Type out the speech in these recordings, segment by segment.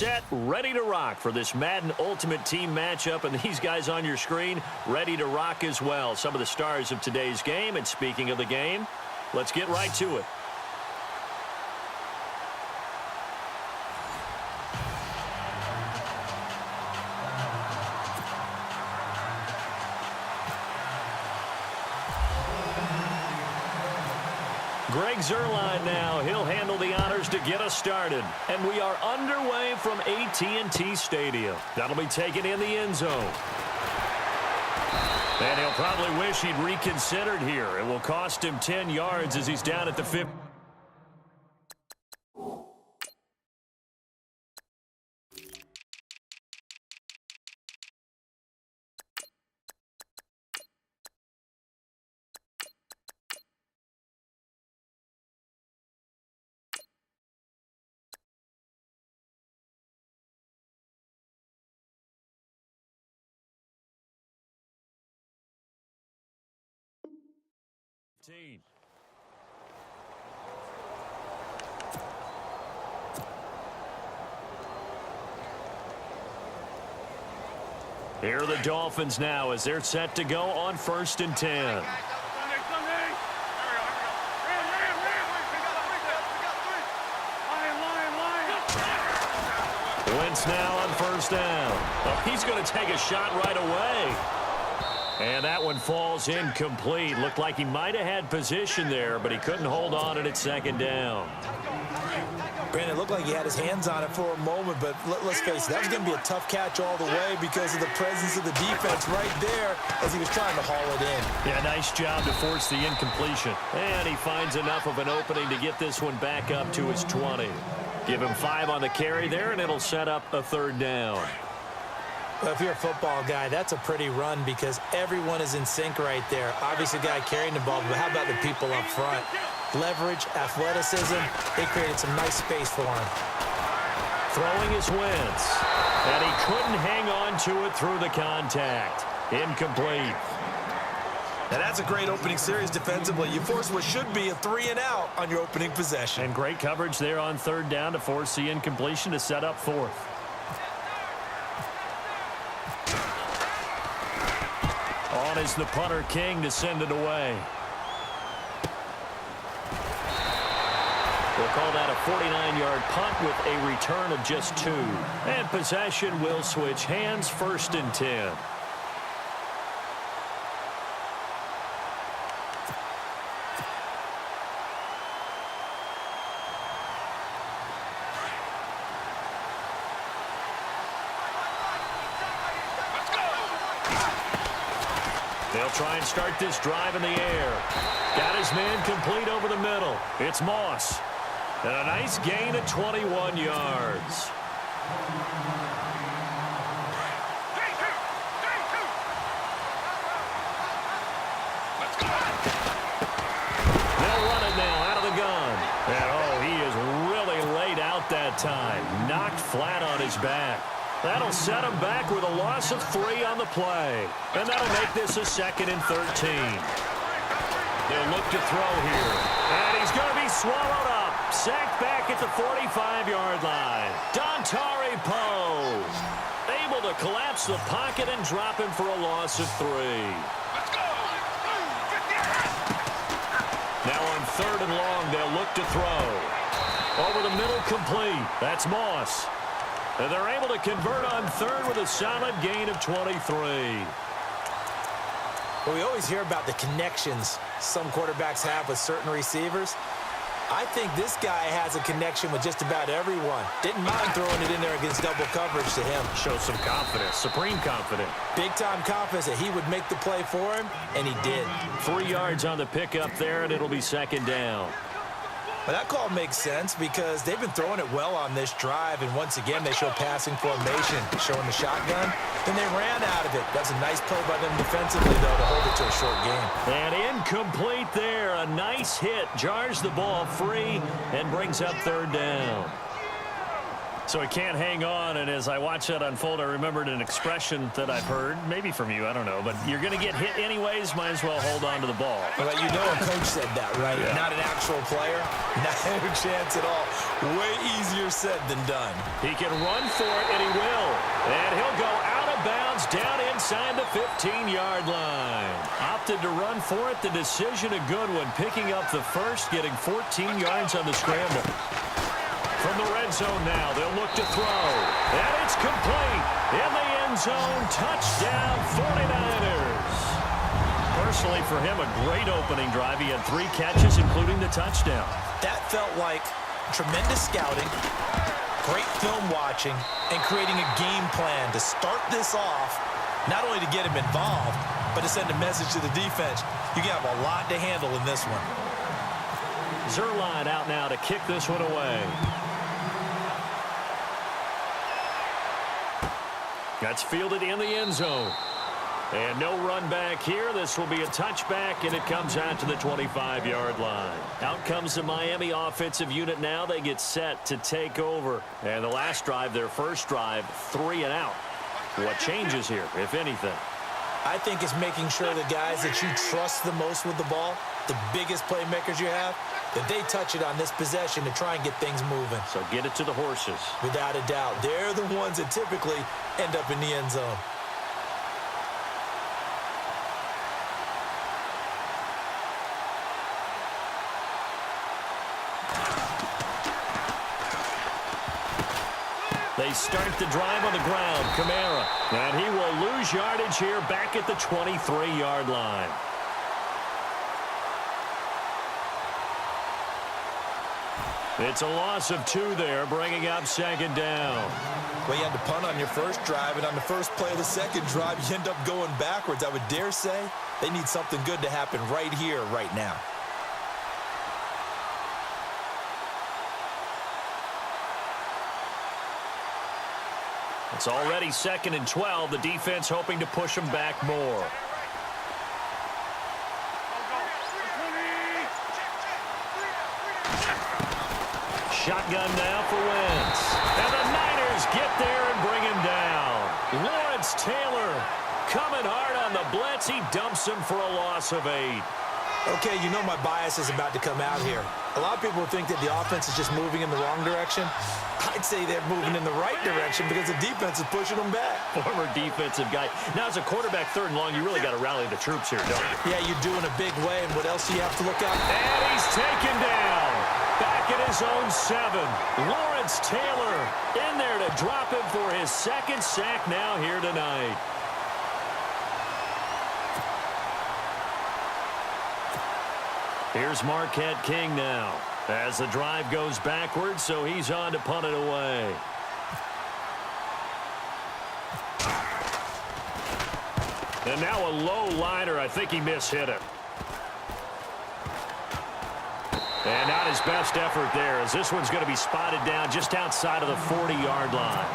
set, ready to rock for this Madden Ultimate Team matchup. And these guys on your screen ready to rock as well. Some of the stars of today's game. And speaking of the game, let's get right to it. Greg Zuerlein now. He'll handle the honors to get us started. And we are underway from AT&T Stadium. That'll be taken in the end zone. And he'll probably wish he'd reconsidered here. It will cost him 10 yards as he's down at the 50. Here are the Dolphins now as they're set to go on 1st and 10. Wentz now on 1st down. Oh, he's going to take a shot right away. And that one falls incomplete. Looked like he might have had position there, but he couldn't hold on at 2nd down. Brandon, it looked like he had his hands on it for a moment, but let's face it, that was going to be a tough catch all the way because of the presence of the defense right there as he was trying to haul it in. Yeah, nice job to force the incompletion. And he finds enough of an opening to get this one back up to his 20. Give him 5 on the carry there, and it'll set up a 3rd down. Well, if you're a football guy, that's a pretty run because everyone is in sync right there. Obviously, the guy carrying the ball, but how about the people up front? Leverage, athleticism, they created some nice space for him. Throwing is Wentz, and he couldn't hang on to it through the contact. Incomplete. Now, that's a great opening series defensively. You force what should be a 3-and-out on your opening possession. And great coverage there on 3rd down to force the incompletion to set up 4th. On is the punter King to send it away. We'll call that a 49-yard punt with a return of just 2. And possession will switch hands, 1st and 10. They'll try and start this drive in the air. Got his man complete over the middle. It's Moss. And a nice gain of 21 yards. They'll run it now out of the gun. And, oh, he is really laid out that time. Knocked flat on his back. That'll set him back with a loss of 3 on the play. And that'll make this a 2nd and 13. They'll look to throw here. And he's going to be swallowed up. Sacked back at the 45-yard line. Dontari Poe able to collapse the pocket and drop him for a loss of 3. Now on 3rd and long, they'll look to throw. Over the middle, complete. That's Moss. And they're able to convert on 3rd with a solid gain of 23. Well, we always hear about the connections some quarterbacks have with certain receivers. I think this guy has a connection with just about everyone. Didn't mind throwing it in there against double coverage to him. Shows some confidence, supreme confidence. Big-time confidence that he would make the play for him, and he did. 3 yards on the pickup there, and it'll be 2nd down. Well, that call makes sense because they've been throwing it well on this drive, and once again, they show passing formation, showing the shotgun. Then they ran out of it. That's a nice play by them defensively, though, to hold it to a short game. And incomplete there. A nice hit. Jars the ball free and brings up 3rd down. So he can't hang on, and as I watch that unfold, I remembered an expression that I've heard, maybe from you, I don't know, but you're going to get hit anyways, might as well hold on to the ball. Well, you know a coach said that, right? Yeah. Not an actual player. Not a chance at all. Way easier said than done. He can run for it, and he will. And he'll go out of bounds down inside the 15-yard line. Opted to run for it. The decision a good one, picking up the first, getting 14 yards on the scramble. From the red zone now, they'll look to throw. And it's complete. In the end zone, touchdown 49ers. Personally, for him, a great opening drive. He had 3 catches, including the touchdown. That felt like tremendous scouting, great film watching, and creating a game plan to start this off, not only to get him involved, but to send a message to the defense. You can have a lot to handle in this one. Zerline out now to kick this one away. That's fielded in the end zone. And no run back here. This will be a touchback, and it comes out to the 25-yard line. Out comes the Miami offensive unit now. They get set to take over. And the last drive, their first drive, 3 and out. What changes here, if anything? I think it's making sure the guys that you trust the most with the ball, the biggest playmakers you have, that they touch it on this possession to try and get things moving. So get it to the horses. Without a doubt. They're the ones that typically end up in the end zone. They start the drive on the ground. Kamara. And he will lose yardage here back at the 23-yard line. It's a loss of 2 there, bringing up second down. Well, you had to punt on your first drive, and on the first play of the second drive, you end up going backwards. I would dare say they need something good to happen right here, right now. It's already 2nd and 12. The defense hoping to push them back more. Shotgun now for Wentz. And the Niners get there and bring him down. Lawrence Taylor coming hard on the blitz. He dumps him for a loss of 8. Okay, you know my bias is about to come out here. A lot of people think that the offense is just moving in the wrong direction. I'd say they're moving in the right direction because the defense is pushing them back. Former defensive guy. Now, as a quarterback, 3rd and long, you really got to rally the troops here, don't you? Yeah, you're doing a big way, and what else do you have to look out? And he's taken down. Back at his own 7. Lawrence Taylor in there to drop him for his 2nd sack now here tonight. Here's Marquette King now as the drive goes backwards, so he's on to punt it away. And now a low liner. I think he mishit it. And not his best effort there, as this one's going to be spotted down just outside of the 40-yard line.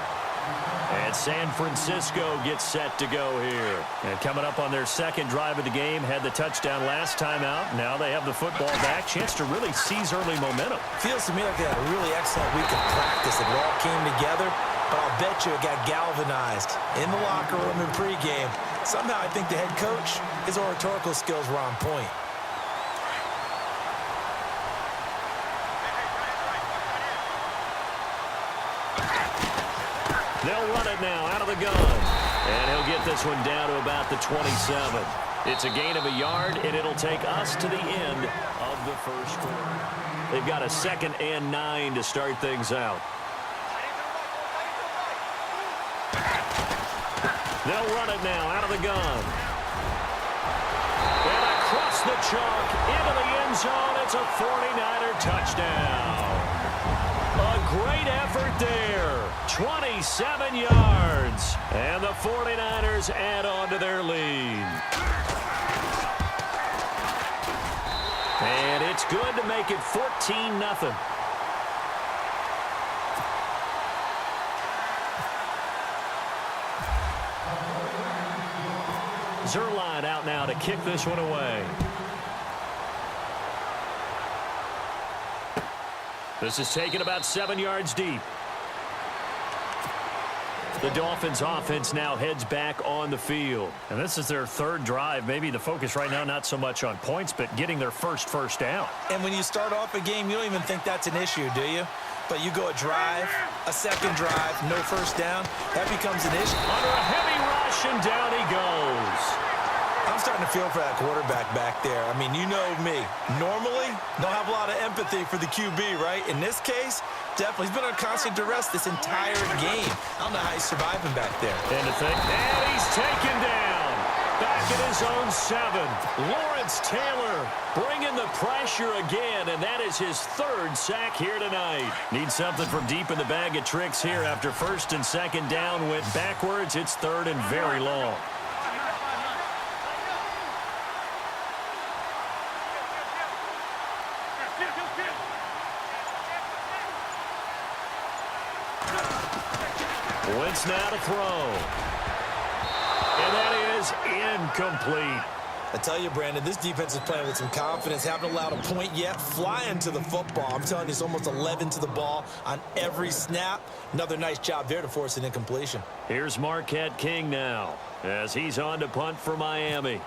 And San Francisco gets set to go here. And coming up on their 2nd drive of the game, had the touchdown last time out. Now they have the football back. Chance to really seize early momentum. Feels to me like they had a really excellent week of practice. It all came together, but I'll bet you it got galvanized in the locker room in pregame. Somehow I think the head coach, his oratorical skills were on point. They'll run it now out of the gun. And he'll get this one down to about the 27. It's a gain of a yard, and it'll take us to the end of the first quarter. They've got a 2nd and 9 to start things out. They'll run it now out of the gun. And across the chalk into the end zone. It's a 49er touchdown. A great effort there. 27 yards. And the 49ers add on to their lead. And it's good to make it 14-0. Zerline out now to kick this one away. This is taken about 7 yards deep. The Dolphins offense now heads back on the field. And this is their third drive. Maybe the focus right now not so much on points, but getting their first down. And when you start off a game, you don't even think that's an issue, do you? But you go a drive, a second drive, no first down, that becomes an issue. Under a heavy rush, and down he goes. I'm starting to feel for that quarterback back there. I mean, you know me. Normally, don't have a lot of empathy for the QB, right? In this case, definitely. He's been on constant duress this entire game. I don't know how he's surviving back there. And to think, and he's taken down. Back at his own 7. Lawrence Taylor bringing the pressure again, and that is his 3rd sack here tonight. Needs something from deep in the bag of tricks here after first and second down went backwards. It's 3rd and very long. Wentz now to throw. And that is incomplete. I tell you, Brandon, this defense is playing with some confidence. Haven't allowed a point yet. Flying to the football. I'm telling you, it's almost 11 to the ball on every snap. Another nice job there to force an incompletion. Here's Marquette King now as he's on to punt for Miami.